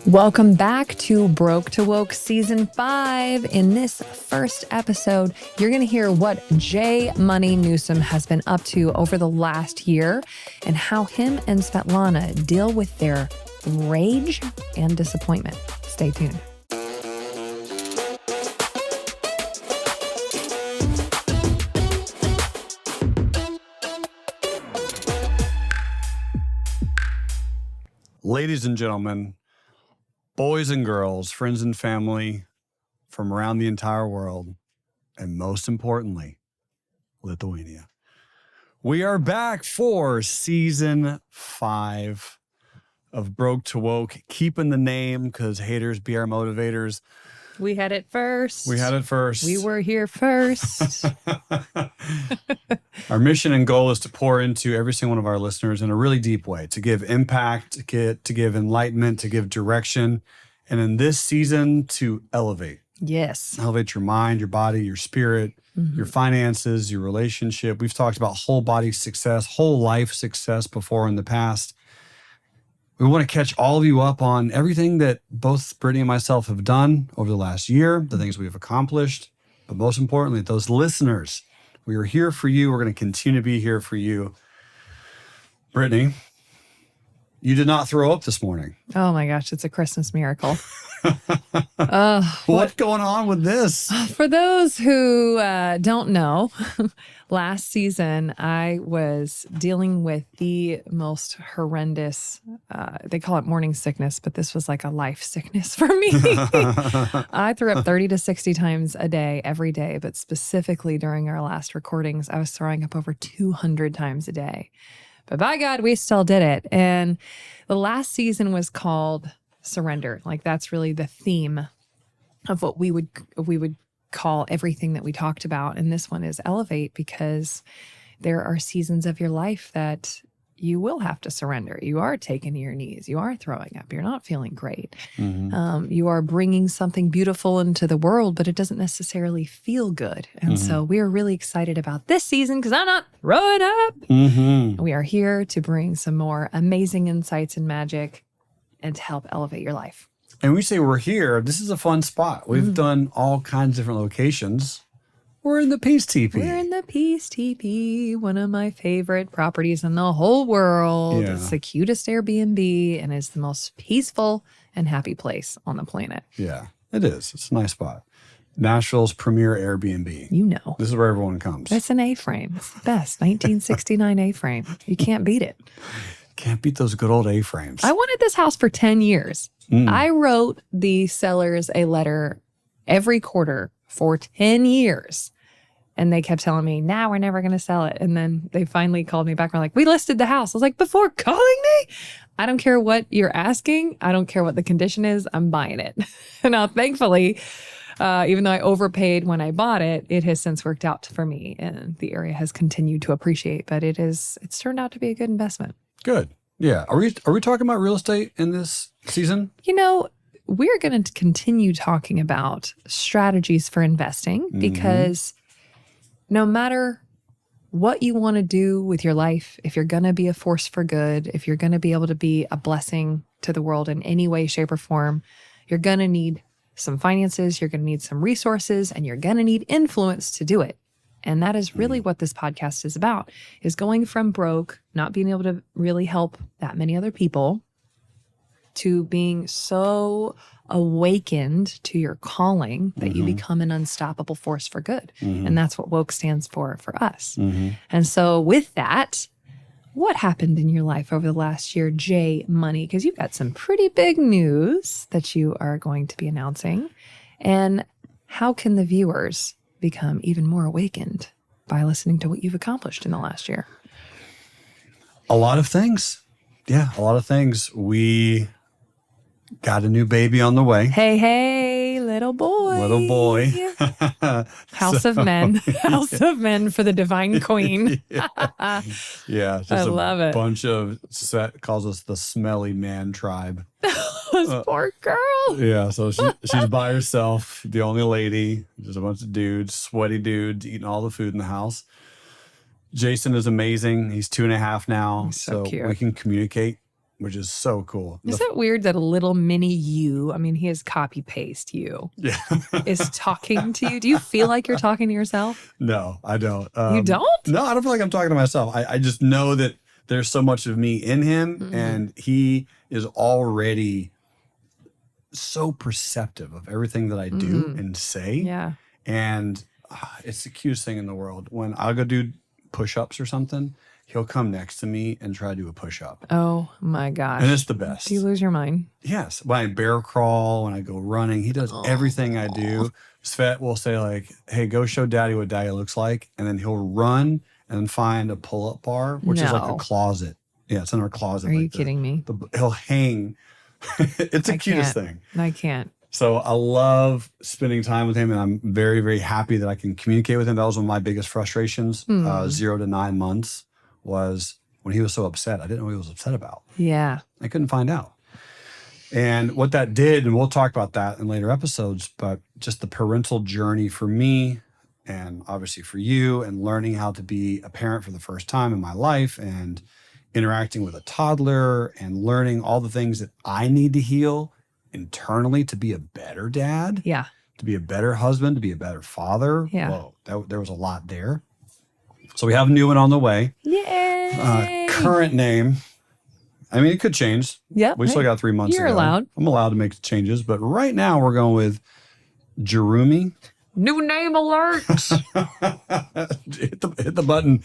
Welcome back to Broke to Woke Season 5. In this first episode, you're going to hear what J. Money Newsom has been up to over the last year and how him and Svetlana deal with their rage and disappointment. Stay tuned. Ladies and gentlemen, boys and girls, friends and family from around the entire world, and most importantly, Lithuania. We are back for Season 5 of Broke to Woke, keeping the name because haters be our motivators. We had it first. We were here first. Our mission and goal is to pour into every single one of our listeners in a really deep way, to give impact, to give enlightenment, to give direction, and in this season, to elevate. Yes. Elevate your mind, your body, your spirit, your finances, your relationship. We've talked about whole body success, whole life success before in the past. We want to catch all of you up on everything that both Britnie and myself have done over the last year, the things we've accomplished, but most importantly, those listeners. We are here for you. We're going to continue to be here for you. Britnie, you did not throw up this morning. Oh my gosh, it's a Christmas miracle. What's going on with this? For those who don't know, last season I was dealing with the most horrendous, they call it morning sickness, but this was like a life sickness for me. I threw up 30 to 60 times a day, every day, but specifically during our last recordings, I was throwing up over 200 times a day. But by God, we still did it. And the last season was called Surrender. Like that's really the theme of what we would call everything that we talked about. And this one is Elevate, because there are seasons of your life that you will have to surrender. You are taking to your knees. You are throwing up. You're not feeling great. You are bringing something beautiful into the world, but it doesn't necessarily feel good. And so we are really excited about this season because I'm not throwing up. We are here to bring some more amazing insights and magic and to help elevate your life. And we say we're here. This is a fun spot. We've done all kinds of different locations. We're in the Peace Teepee. We're in the Peace Teepee, one of my favorite properties in the whole world. Yeah. It's the cutest Airbnb and is the most peaceful and happy place on the planet. Yeah, it is. It's a nice spot. Nashville's premier Airbnb. You know. This is where everyone comes. It's an A-frame. It's the best. 1969 A-frame. You can't beat it. Can't beat those good old A-frames. I wanted this house for 10 years. I wrote the sellers a letter every quarter for 10 years. And they kept telling me, nah, we're never going to sell it. And then they finally called me back and were like, we listed the house. I was like, before calling me? I don't care what you're asking. I don't care what the condition is. I'm buying it. Now, thankfully, even though I overpaid when I bought it, it has since worked out for me. And the area has continued to appreciate. But it's turned out to be a good investment. Good. Yeah. Are we talking about real estate in this season? You know, we're going to continue talking about strategies for investing because no matter what you want to do with your life, if you're going to be a force for good, if you're going to be able to be a blessing to the world in any way, shape, or form, you're going to need some finances, you're going to need some resources, and you're going to need influence to do it. And that is really what this podcast is about, is going from broke, not being able to really help that many other people, to being so awakened to your calling that you become an unstoppable force for good. And that's what Woke stands for us. And so with that, what happened in your life over the last year, J Money? Because you've got some pretty big news that you are going to be announcing. And how can the viewers become even more awakened by listening to what you've accomplished in the last year? A lot of things. Yeah, a lot of things. We got a new baby on the way. Hey, little boy. Little boy. House of Men. House of Men for the divine queen. Yeah, just I love it. Bunch of calls us the smelly man tribe. This poor girl. Yeah, so she's by herself, the only lady, just a bunch of dudes, sweaty dudes, eating all the food in the house. Jason is amazing. He's 2.5 now, He's so cute. we can communicate which is so cool. Is it weird that a little mini you, I mean, he is copy paste you, Yeah. is talking to you? Do you feel like you're talking to yourself? No, I don't. You don't? No, I don't feel like I'm talking to myself. I just know that there's so much of me in him, and he is already so perceptive of everything that I do and say. Yeah. And it's the cutest thing in the world. When I'll go do push-ups or something, he'll come next to me and try to do a push-up. Oh my gosh. And it's the best. Do you lose your mind? Yes. When I bear crawl, when I go running, he does everything I do. Svet will say like, hey, go show daddy what daddy looks like. And then he'll run and find a pull-up bar, which is like a closet. Yeah, it's in our closet. Are you kidding me? He'll hang. It's the cutest thing. I can't. So I love spending time with him, and I'm very, very happy that I can communicate with him. That was one of my biggest frustrations, 0 to 9 months, was when he was so upset. I didn't know what he was upset about. Yeah. I couldn't find out. And what that did, and we'll talk about that in later episodes, but just the parental journey for me and obviously for you, and learning how to be a parent for the first time in my life, and interacting with a toddler, and learning all the things that I need to heal internally to be a better dad, to be a better husband, to be a better father. Whoa, there was a lot there. So we have a new one on the way. Yay! Current name. I mean, it could change. Yeah. We still got 3 months You're ago. allowed. I'm allowed to make changes, but right now we're going with Jerremy. New name alert. hit the button.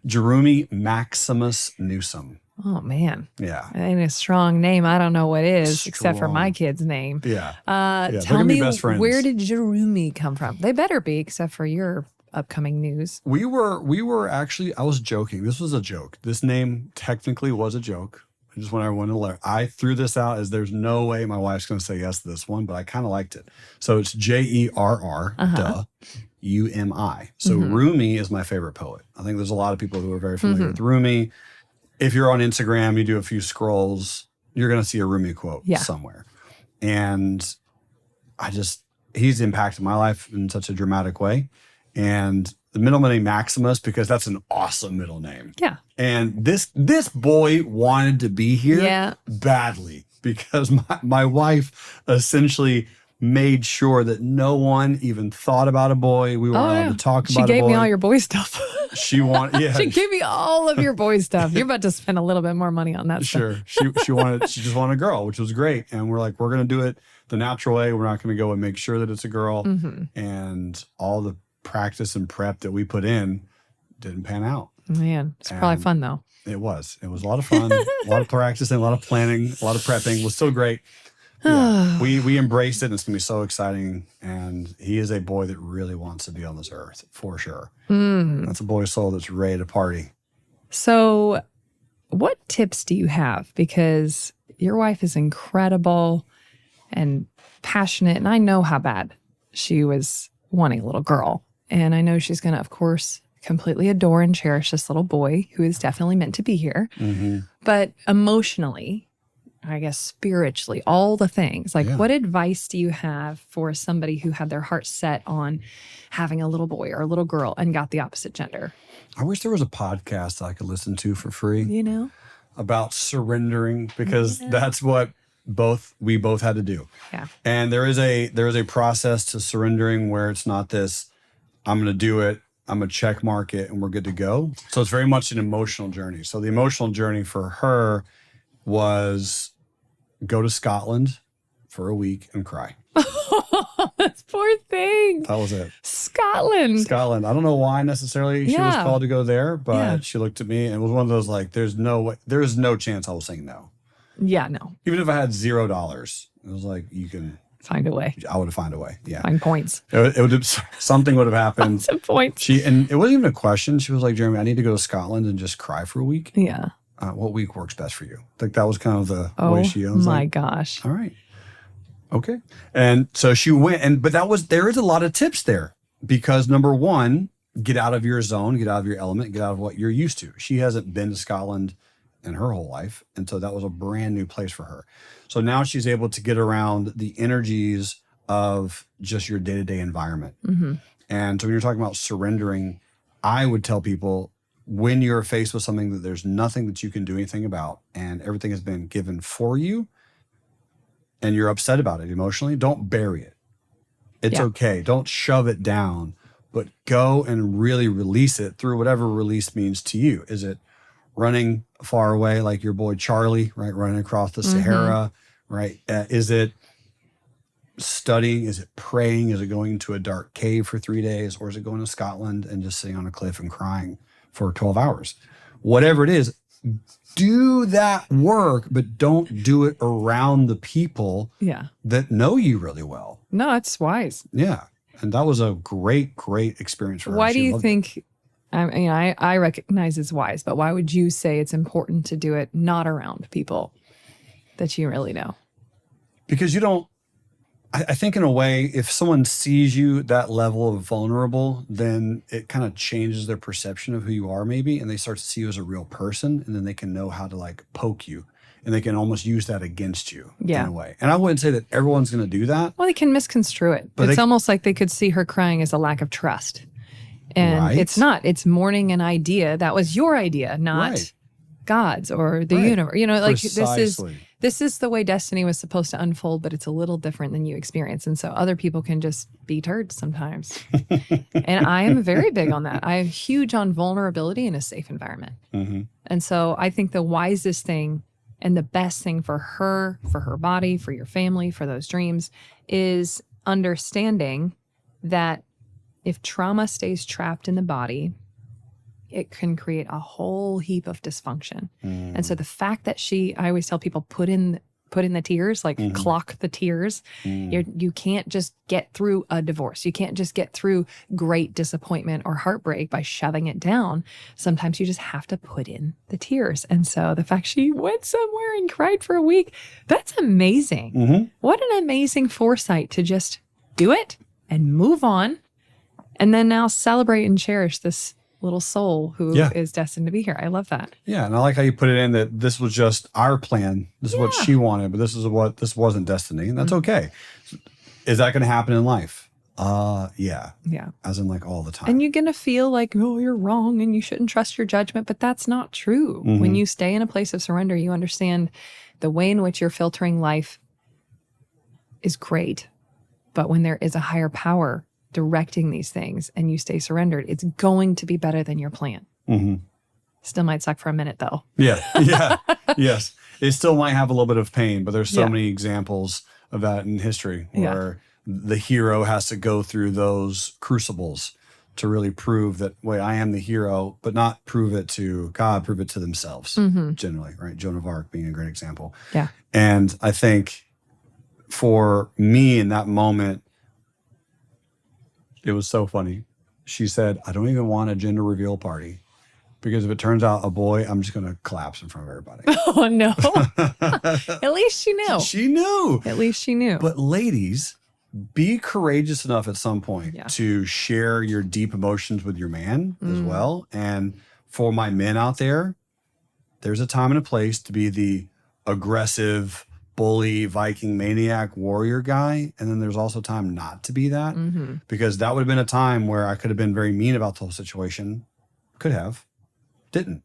Jerremy Maximus Newsom. Oh man. Yeah. And a strong name. I don't know what is except for my kid's name. Yeah. Tell me, where did Jerremy come from? They better be, except for your upcoming news. We were actually, I was joking. This was a joke. This name technically was a joke. I just want everyone to learn. I threw this out as there's no way my wife's going to say yes to this one, but I kind of liked it. So it's Jerr, Umi. So Rumi is my favorite poet. I think there's a lot of people who are very familiar with Rumi. If you're on Instagram, you do a few scrolls, you're going to see a Rumi quote somewhere. And he's impacted my life in such a dramatic way. And the middle name Maximus, because that's an awesome middle name. Yeah. And this boy wanted to be here badly, because my wife essentially made sure that no one even thought about a boy. We weren't allowed to talk about a boy. She gave me all your boy stuff. She wanted, She gave me all of your boy stuff. You're about to spend a little bit more money on that Sure. stuff. She just wanted a girl, which was great. And we're like, we're going to do it the natural way. We're not going to go and make sure that it's a girl. And all the practice and prep that we put in didn't pan out. Man, it's probably fun though. It was a lot of fun, a lot of practicing, a lot of planning, a lot of prepping. It was still great. Yeah, we embraced it, and it's gonna be so exciting. And he is a boy that really wants to be on this earth, for sure. That's a boy soul that's ready to party. So what tips do you have? Because your wife is incredible and passionate, and I know how bad she was wanting a little girl. And I know she's gonna, of course, completely adore and cherish this little boy who is definitely meant to be here. But emotionally, I guess spiritually, all the things, like what advice do you have for somebody who had their heart set on having a little boy or a little girl and got the opposite gender? I wish there was a podcast I could listen to for free, about surrendering, because that's what we both had to do. Yeah. And there is a process to surrendering where it's not this, I'm going to do it, I'm going to check mark it, and we're good to go. So it's very much an emotional journey. So the emotional journey for her was go to Scotland for a week and cry. That's poor thing. That was it. Scotland. I don't know why necessarily she was called to go there, but she looked at me and it was one of those like, there's no chance I will say no. Yeah, no. Even if I had $0, it was like, you can find a way. I would have found a way. Yeah. Find points. It would have, something would have happened. Some points. And it wasn't even a question. She was like, Jerremy, I need to go to Scotland and just cry for a week. Yeah. What week works best for you? Like that was kind of the way she was. Oh my like, gosh. All right. Okay. And so she went, but there is a lot of tips there, because number one, get out of your zone, get out of your element, get out of what you're used to. She hasn't been to Scotland in her whole life. And so that was a brand new place for her. So now she's able to get around the energies of just your day-to-day environment. And so when you're talking about surrendering, I would tell people, when you're faced with something that there's nothing that you can do anything about and everything has been given for you and you're upset about it emotionally, don't bury it. It's okay. Don't shove it down, but go and really release it through whatever release means to you. Is it running far away like your boy Charlie, right? Running across the Sahara, right? Is it studying? Is it praying? Is it going to a dark cave for 3 days? Or is it going to Scotland and just sitting on a cliff and crying for 12 hours? Whatever it is, do that work, but don't do it around the people that know you really well. No, it's wise. Yeah. And that was a great experience for her. Why do you think, I recognize it's wise, but why would you say it's important to do it not around people that you really know? Because you don't, I think in a way, if someone sees you that level of vulnerable, then it kind of changes their perception of who you are maybe, and they start to see you as a real person, and then they can know how to like poke you, and they can almost use that against you in a way. And I wouldn't say that everyone's going to do that. Well, they can misconstrue it. But it's almost like they could see her crying as a lack of trust. And it's not. It's mourning an idea. That was your idea, not God's or the universe. You know, like this is the way destiny was supposed to unfold, but it's a little different than you experience. And so other people can just be turds sometimes. And I am very big on that. I am huge on vulnerability in a safe environment. And so I think the wisest thing and the best thing for her body, for your family, for those dreams is understanding that if trauma stays trapped in the body, it can create a whole heap of dysfunction. And so the fact that I always tell people, put in the tears, like clock the tears. You can't just get through a divorce. You can't just get through great disappointment or heartbreak by shoving it down. Sometimes you just have to put in the tears. And so the fact she went somewhere and cried for a week, that's amazing. What an amazing foresight to just do it and move on. And then now celebrate and cherish this little soul who is destined to be here. I love that. Yeah. And I like how you put it in that this was just our plan. This is what she wanted, but this wasn't destiny. And that's okay. Is that going to happen in life? Yeah. As in like all the time. And you're going to feel like, oh, you're wrong and you shouldn't trust your judgment, but that's not true. When you stay in a place of surrender, you understand the way in which you're filtering life is great. But when there is a higher power directing these things and you stay surrendered, it's going to be better than your plan. Still might suck for a minute though. Yes. It still might have a little bit of pain, but there's so many examples of that in history where the hero has to go through those crucibles to really prove that, wait, I am the hero, but not prove it to God, prove it to themselves generally, right? Joan of Arc being a great example. Yeah. And I think for me in that moment, it was so funny. She said, I don't even want a gender reveal party because if it turns out a boy, I'm just going to collapse in front of everybody. Oh, no. At least she knew. She knew. At least she knew. But ladies, be courageous enough at some point to share your deep emotions with your man as well. And for my men out there, there's a time and a place to be the aggressive, bully, Viking, maniac, warrior guy. And then there's also time not to be that because that would have been a time where I could have been very mean about the whole situation. Could have. Didn't.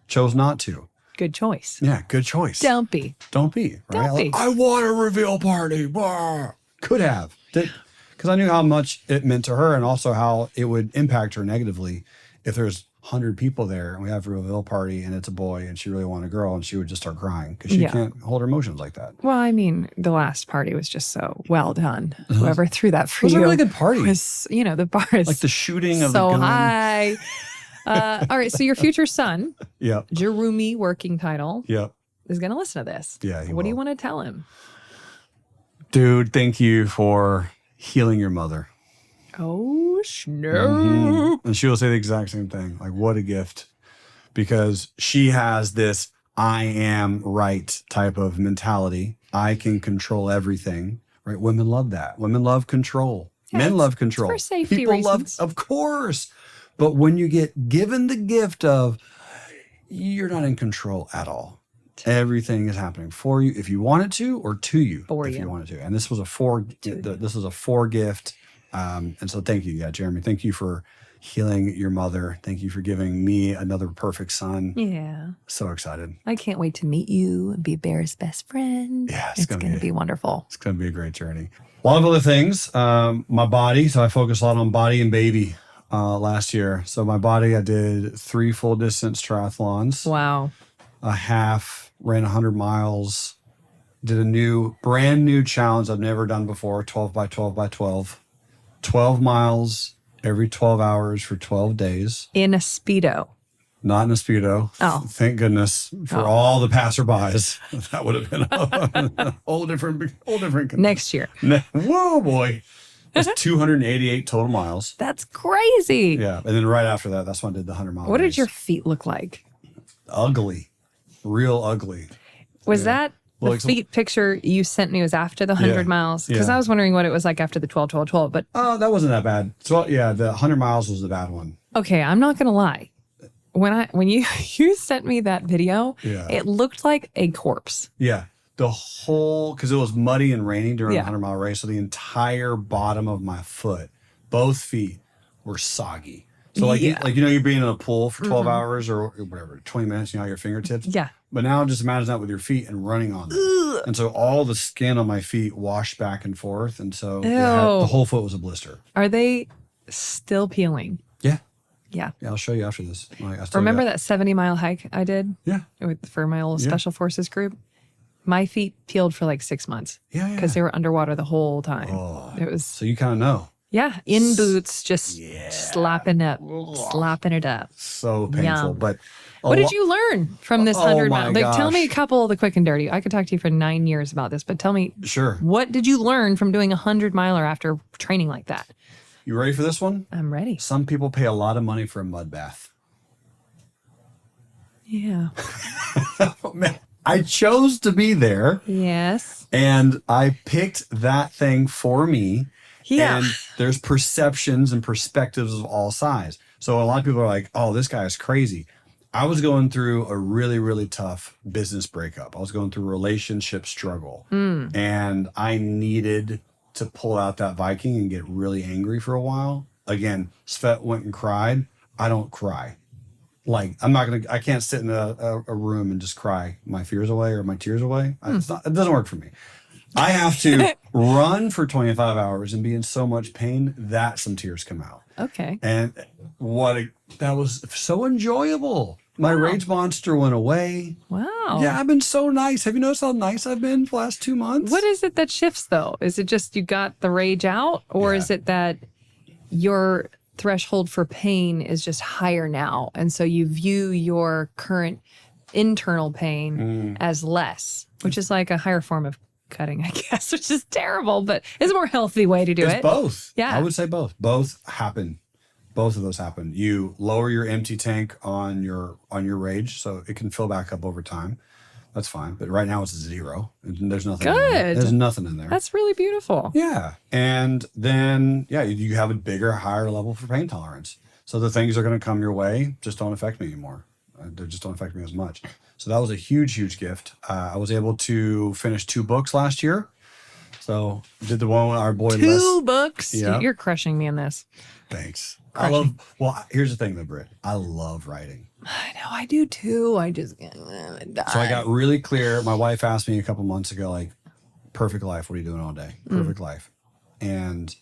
Chose not to. Good choice. Yeah, good choice. Don't be. Don't be. Right? Don't be. I want a reveal party. Blah. Could have. Because I knew how much it meant to her and also how it would impact her negatively if there's 100 people there and we have a reveal party and it's a boy and she really wanted a girl and she would just start crying because she can't hold her emotions like that. Well, I mean, the last party was just so well done. Whoever threw that for you. It was a really good party. Was, the bar is like the shooting of so the gun. high. All right. So your future son, Jerremy, working title, is going to listen to this. Yeah. What do you want to tell him? Dude, thank you for healing your mother. Oh, snap. And she will say the exact same thing. Like, what a gift. Because she has this I am right type of mentality. I can control everything. Right? Women love that. Women love control. Men love control. For safety People reasons. love, of course. But when you get given the gift of, you're not in control at all. Everything is happening for you if you want it to, or to you if you want it to. And this was a for gift. And so thank you, Jerremy. Thank you for healing your mother. Thank you for giving me another perfect son. Yeah. So excited. I can't wait to meet you and be Bear's best friend. Yeah, it's going to be wonderful. It's going to be a great journey. A lot of other things. My body. So I focused a lot on body and baby last year. So my body, I did 3 full distance triathlons. Wow. A half, ran 100 miles. Did a brand new challenge I've never done before, 12 by 12 by 12. 12 miles every 12 hours for 12 days. In a Speedo. Not in a Speedo. Oh. Thank goodness for all the passerbys. That would have been a whole different. Next year. Whoa, boy. It's 288 total miles. That's crazy. Yeah. And then right after that, that's when I did the 100-mile What race. did your feet look like? Ugly. Real ugly. Was that the feet picture you sent me was after the 100 miles? Because I was wondering what it was like after the 12, 12, 12. But that wasn't that bad. So yeah, the 100 miles was the bad one. Okay, I'm not gonna lie. When you sent me that video, it looked like a corpse. Yeah. The whole, because it was muddy and raining during the 100-mile race, so the entire bottom of my foot, both feet, were soggy. So you're being in a pool for 12 hours or whatever, 20 minutes, your fingertips. Yeah. But now just imagine that with your feet and running on them. Ugh. And so all the skin on my feet washed back and forth. And so the whole foot was a blister. Are they still peeling? Yeah. Yeah. Yeah, I'll show you after this. Remember that 70-mile hike I did? Yeah. For my old special forces group? My feet peeled for like 6 months. Yeah. Because they were underwater the whole time. Oh, it was. So you kind of know. Yeah. In boots, just slapping it up. So painful. Yum. But what did you learn from this 100 miles? Like, tell me a couple of the quick and dirty. I could talk to you for 9 years about this, but tell me. Sure. What did you learn from doing a 100-miler after training like that? You ready for this one? I'm ready. Some people pay a lot of money for a mud bath. Yeah. Oh, man. I chose to be there. Yes. And I picked that thing for me. Yeah. And there's perceptions and perspectives of all sides. So a lot of people are like, oh, this guy is crazy. I was going through a really, really tough business breakup. I was going through a relationship struggle. And I needed to pull out that Viking and get really angry for a while. Again, Svet went and cried. I don't cry. Like, I can't sit in a room and just cry my fears away or my tears away. It doesn't work for me. I have to run for 25 hours and be in so much pain that some tears come out. Okay. And that was so enjoyable. My rage monster went away. Wow. Yeah, I've been so nice. Have you noticed how nice I've been for the last 2 months? What is it that shifts, though? Is it just you got the rage out? Or is it that your threshold for pain is just higher now? And so you view your current internal pain as less, which is like a higher form of cutting, I guess, which is terrible, but it's a more healthy way to do it. It's both. Yeah. I would say both. Both happen. Both of those happen. You lower your empty tank on your rage, so it can fill back up over time. That's fine. But right now it's 0. And there's nothing. Good. There's nothing in there. That's really beautiful. Yeah. And then, you have a bigger, higher level for pain tolerance. So the things that are going to come your way just don't affect me anymore. They just don't affect me as much. So that was a huge, huge gift. I was able to finish 2 books last year. So did the one with our boy Les. 2 books? Yeah. You're crushing me in this. Thanks. Crushing. Here's the thing though, Britt. I love writing. I know, I do too. I just die. So I got really clear. My wife asked me a couple months ago, like, perfect life. What are you doing all day? Perfect life. And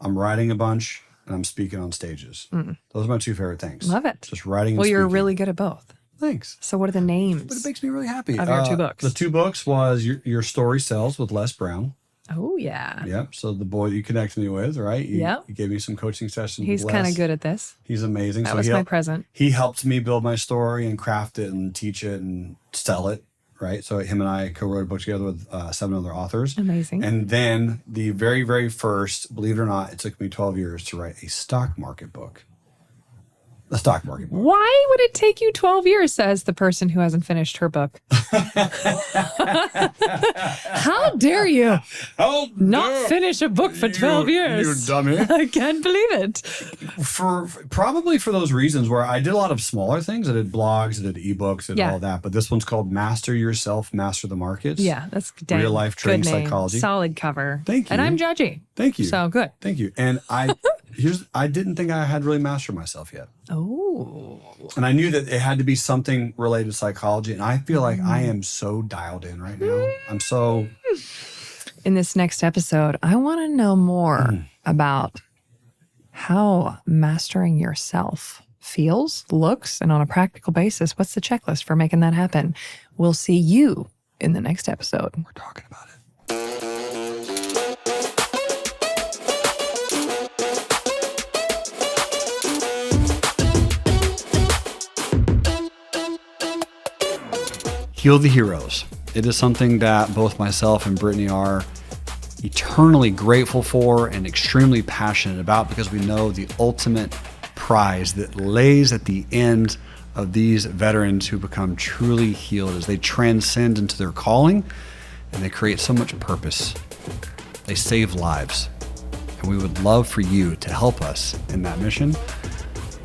I'm writing a bunch and I'm speaking on stages. Those are my 2 favorite things. Love it. Just writing and Well, you're speaking. really good at both. Thanks. So what are the names? But it makes me really happy. Of your 2 books. The 2 books was Your Story Sells with Les Brown. Oh, yeah. Yep. So the boy you connected me with, right? Yep. He gave me some coaching sessions. He's kind of good at this. He's amazing. That was my present. He helped me build my story and craft it and teach it and sell it, right? So him and I co-wrote a book together with 7 other authors. Amazing. And then the very, very first, believe it or not, it took me 12 years to write a stock market book. A stock market book. Why would it take you 12 years, says the person who hasn't finished her book? How dare you not finish a book for 12 years? You dummy. I can't believe it. Probably for those reasons where I did a lot of smaller things. I did blogs, I did ebooks, and all that. But this one's called Master Yourself, Master the Markets. Yeah, that's dang, real life trading good name. psychology. Solid cover. Thank you. And I'm judgy. Thank you. So good. Thank you. And I didn't think I had really mastered myself yet. Oh. And I knew that it had to be something related to psychology. And I feel like I am so dialed in right now. I'm so. In this next episode, I want to know more about how mastering yourself feels, looks, and on a practical basis, what's the checklist for making that happen? We'll see you in the next episode. We're talking about it. Heal the heroes. It is something that both myself and Britney are eternally grateful for and extremely passionate about, because we know the ultimate prize that lays at the end of these veterans who become truly healed as they transcend into their calling and they create so much purpose. They save lives. And we would love for you to help us in that mission.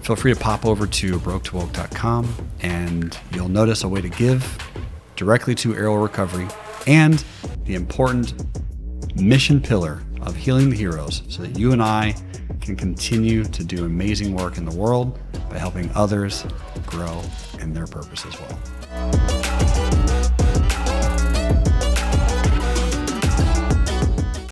Feel free to pop over to broketowoke.com and you'll notice a way to give directly to Aerial Recovery and the important mission pillar of healing the heroes, so that you and I can continue to do amazing work in the world by helping others grow in their purpose as well.